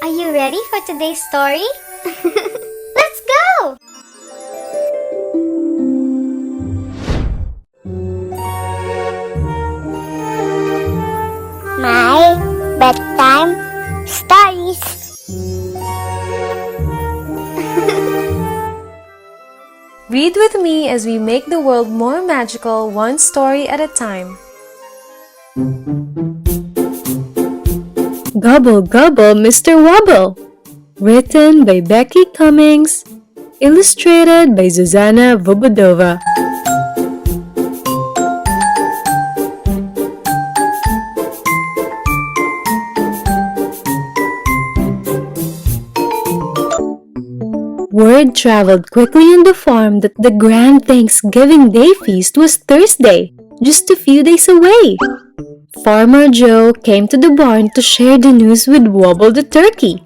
Are you ready for today's story? Let's go! My bedtime stories. Read with me as we make the world more magical, one story at a time. Gobble, Gobble, Mr. Wobble. Written by Becky Cummings. Illustrated by Zuzana Vobodova. Word traveled quickly on the farm that the grand Thanksgiving Day feast was Thursday, just a few days away. Farmer Joe came to the barn to share the news with Wobble the turkey.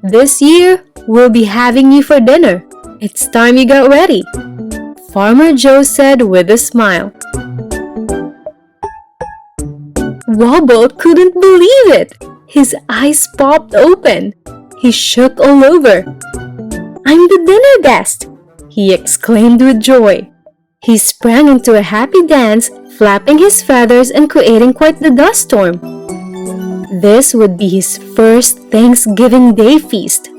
This year, we'll be having you for dinner. It's time you got ready, Farmer Joe said with a smile. Wobble couldn't believe it. His eyes popped open. He shook all over. I'm the dinner guest, he exclaimed with joy. He sprang into a happy dance, flapping his feathers and creating quite the dust storm. This would be his first Thanksgiving Day feast.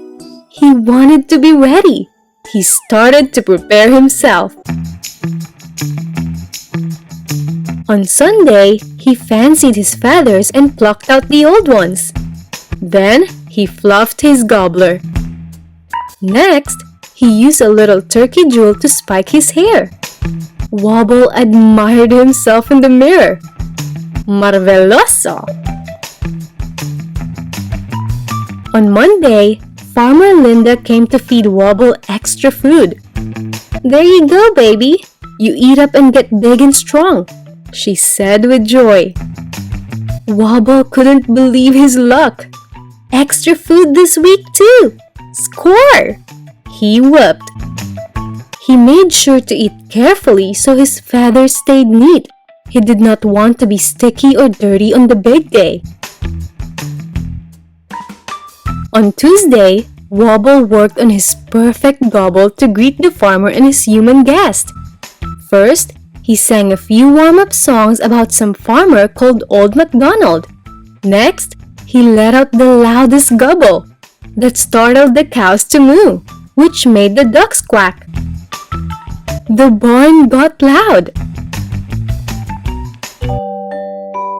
He wanted to be ready. He started to prepare himself. On Sunday, he fancied his feathers and plucked out the old ones. Then, he fluffed his gobbler. Next, he used a little turkey jewel to spike his hair. Wobble admired himself in the mirror. Marveloso! On Monday, Farmer Linda came to feed Wobble extra food. There you go, baby. You eat up and get big and strong, she said with joy. Wobble couldn't believe his luck. Extra food this week too! Score! He whooped. He made sure to eat carefully so his feathers stayed neat. He did not want to be sticky or dirty on the big day. On Tuesday, Wobble worked on his perfect gobble to greet the farmer and his human guest. First, he sang a few warm-up songs about some farmer called Old MacDonald. Next, he let out the loudest gobble that startled the cows to moo, which made the ducks quack. The barn got loud.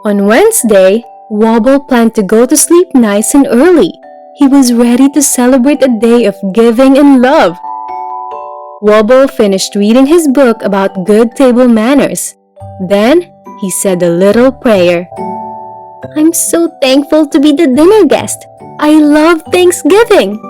On Wednesday, Wobble planned to go to sleep nice and early. He was ready to celebrate a day of giving and love. Wobble finished reading his book about good table manners. Then, he said a little prayer. I'm so thankful to be the dinner guest. I love Thanksgiving.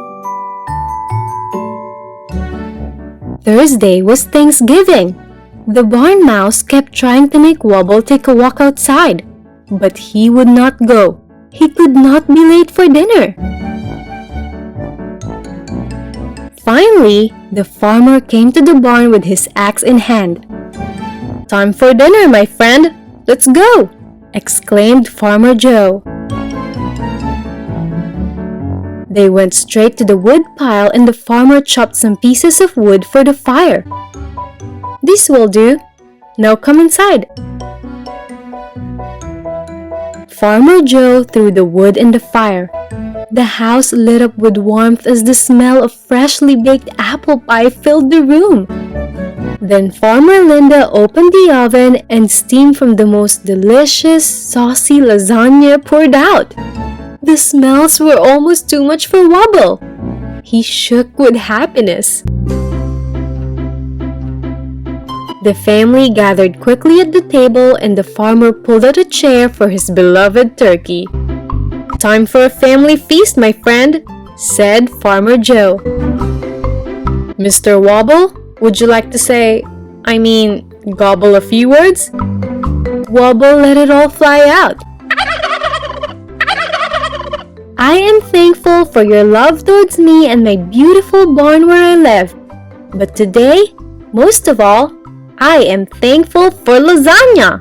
Thursday was Thanksgiving. The barn mouse kept trying to make Wobble take a walk outside, but he would not go. He could not be late for dinner. Finally, the farmer came to the barn with his axe in hand. Time for dinner, my friend. Let's go, exclaimed Farmer Joe. They went straight to the wood pile and the farmer chopped some pieces of wood for the fire. This will do. Now come inside. Farmer Joe threw the wood in the fire. The house lit up with warmth as the smell of freshly baked apple pie filled the room. Then Farmer Linda opened the oven and steam from the most delicious, saucy lasagna poured out. The smells were almost too much for Wobble. He shook with happiness. The family gathered quickly at the table and the farmer pulled out a chair for his beloved turkey. Time for a family feast, my friend, said Farmer Joe. Mr. Wobble, would you like to gobble a few words? Wobble let it all fly out. I am thankful for your love towards me and my beautiful barn where I live. But today, most of all, I am thankful for lasagna.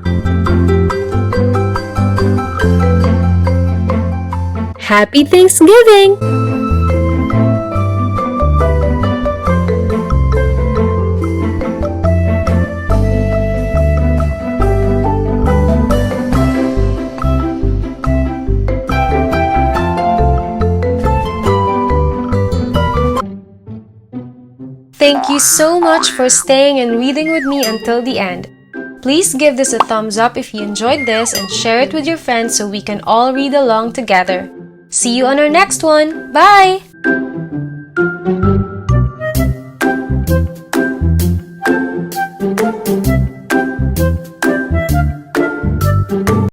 Happy Thanksgiving! Thank you so much for staying and reading with me until the end. Please give this a thumbs up if you enjoyed this and share it with your friends so we can all read along together. See you on our next one. Bye!